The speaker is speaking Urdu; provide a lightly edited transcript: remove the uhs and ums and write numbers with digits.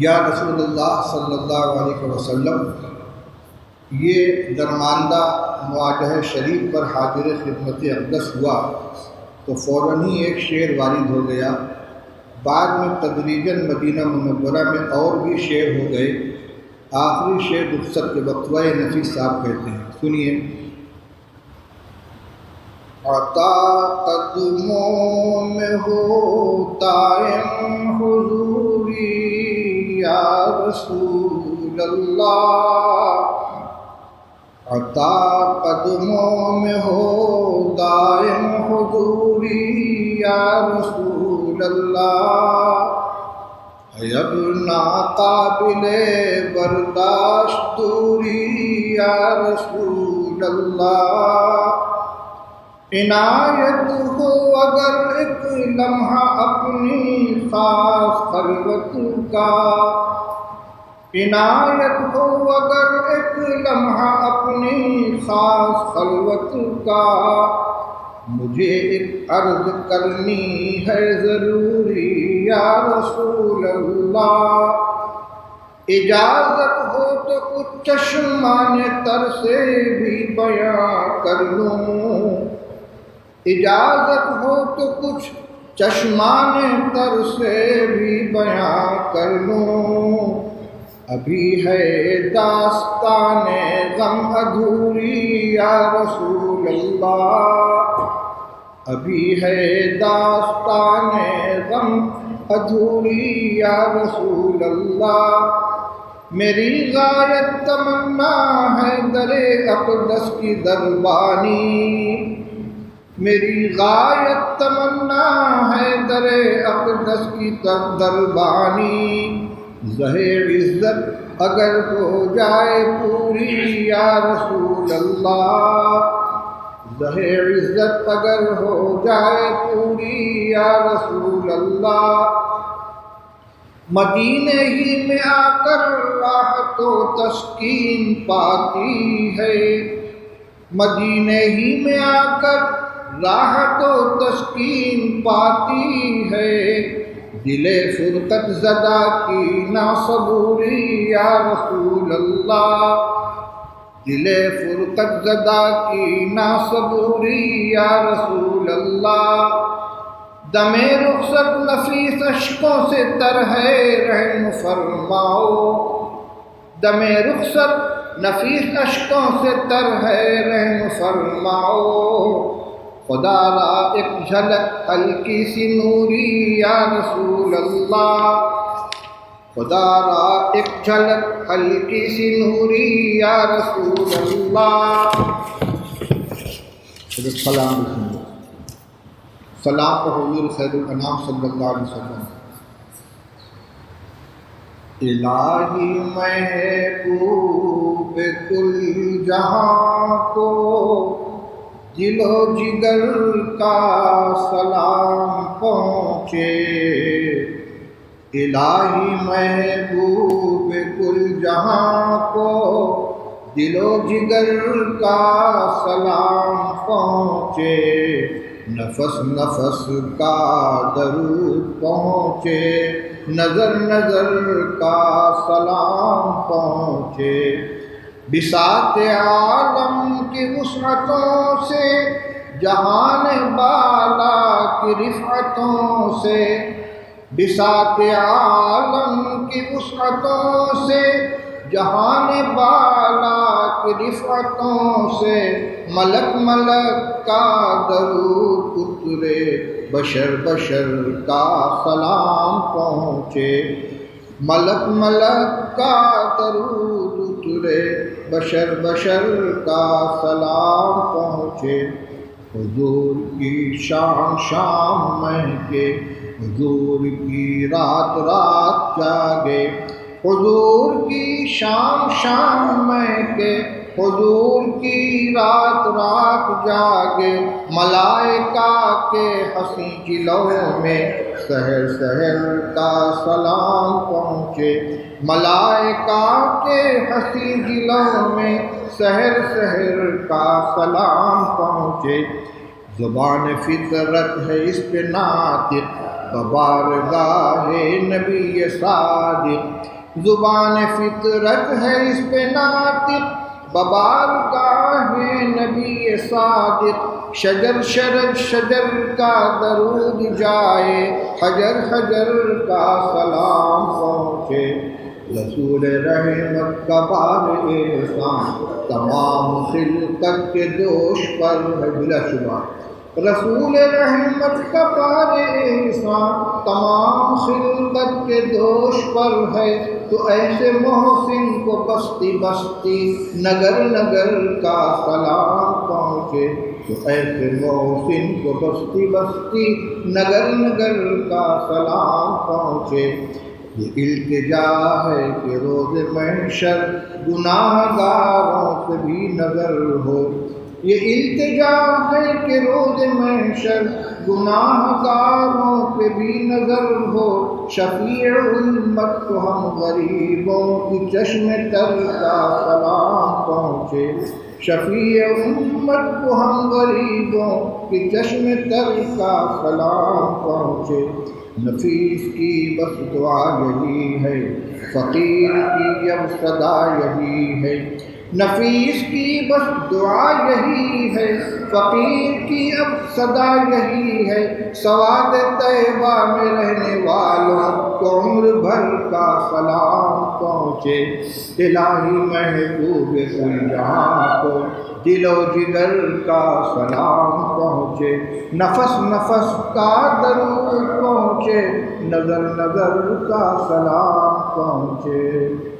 یا رسول اللہ صلی اللہ علیہ وسلم، یہ درماندہ مواجہ شریف پر حاضر خدمت اقدس ہوا تو فوراً ہی ایک شعر وارد ہو گیا۔ بعد میں تدریجاً مدینہ منورہ میں اور بھی شعر ہو گئے۔ آخری شعر رخصت کے وقفہ نفیس صاحب کہتے ہیں، سنیے۔ عطا قدموں میں ہوتا حضوری یا رسول اللہ، عطا قدموں میں ہو دائم حضوری یا رسول اللہ، ہے اب ناقابل برداشت دوری یا رسول اللہ، عنایت ہو اگر ایک لمحہ اپنی خاص خلوت کا، عنایت ہو اگر ایک لمحہ اپنی خاص خلوت کا، مجھے ایک عرض کرنی ہے ضروری یا رسول اللہ، اجازت ہو تو کچھ چشمان تر سے بھی بیان کر لوں، اجازت ہو تو کچھ چشمان تر سے بھی بیان کر لوں، ابھی ہے داستان غم ادھوری یا رسول اللہ، ابھی ہے داستان غم ادھوری یا رسول اللہ، میری غایت تمنا ہے در اقدس کی دربانی، میری غایت تمنا ہے در اقدس کی دربانی، ظاہر عزت اگر ہو جائے پوری یا رسول اللہ، ظاہر عزت اگر ہو جائے پوری یا رسول اللہ، مدینے ہی میں آ کر راحت و تسکین پاتی ہے، مدینے ہی میں آ کر راحت و تسکین پاتی ہے، دل فرقت زدہ کی ناصبوری یا رسول اللہ، دل فرقت زدہ کی ناصبوری یا رسول اللہ، دم رخصت نفیس اشکوں سے تر ہے رحم فرماؤ، دم رخصت نفیس اشکوں سے تر ہے رحم فرماؤ، خدا را ایک جھلک ہلکی سی نوری یا رسول اللہ، خدا را ایک جھلک ہلکی سی نوری یا رسول اللہ۔ سلام سلام کو حضور خیر الانام صلی اللہ علیہ وسلم۔ الہی محبوب کل جہاں کو دل و جگر کا سلام پہنچے، الہی محبوب کل جہاں کو دل و جگر کا سلام پہنچے، نفس نفس کا درود پہنچے، نظر نظر کا سلام پہنچے، بساط عالم کی وسعتوں سے، جہان بالا کی رفعتوں سے، بساط عالم کی وسعتوں سے، جہان بالا کی رفعتوں سے، ملک ملک کا درود اترے، بشر بشر کا سلام پہنچے، ملک ملک کا درود اترے، بشر بشر کا سلام پہنچے، حضور کی شام شام مہکے، حضور کی رات رات جاگے، حضور کی شام شام مہکے، حضور کی رات رات جاگے، ملائکہ کے حسین جلووں میں سحر سحر کا سلام پہنچے، ملائکہ کے حسین جلووں میں سحر سحر کا سلام پہنچے، زبان فطرت ہے اس پہ ناطق، ببارگاہ نبی صادق، زبان فطرت ہے اس پہ ناطق، ببارگاہ نبی صادق، شجر شرج شجر کا درود جائے، حجر حجر کا سلام پہنچے، رسول رحمت کا بار احسان تمام خلقت کے دوش پر ہے بلا شبہ، رسول رحمت کا بار احسان تمام خلقت کے دوش پر ہے، تو ایسے محسن کو بستی بستی نگر نگر کا سلام پہنچے، تو ایسے محسن کو بستی بستی نگر نگر کا سلام پہنچے۔ یہ التجا ہے کہ روز محشر گناہ گاروں سے بھی نظر ہو، یہ التجا ہے کہ روز محشر گناہ گاروں پہ بھی نظر ہو، شفیع امت کو ہم غریبوں کی چشم تر کا سلام پہنچے، شفیع امت کو ہم غریبوں کی چشم تر کا سلام پہنچے۔ نفیس کی بس دعا یہی ہے، فقیر کی اب صدا یہی ہے، نفیس کی بس دعا یہی ہے، فقیر کی اب صدا یہی ہے، سواد طیبہ میں رہنے والوں کو عمر بھر کا سلام پہنچے، الہی محبوب کل جہاں کو دل و جگر کا سلام پہنچے، نفس نفس کا درود پہنچے، نظر نظر کا سلام پہنچے۔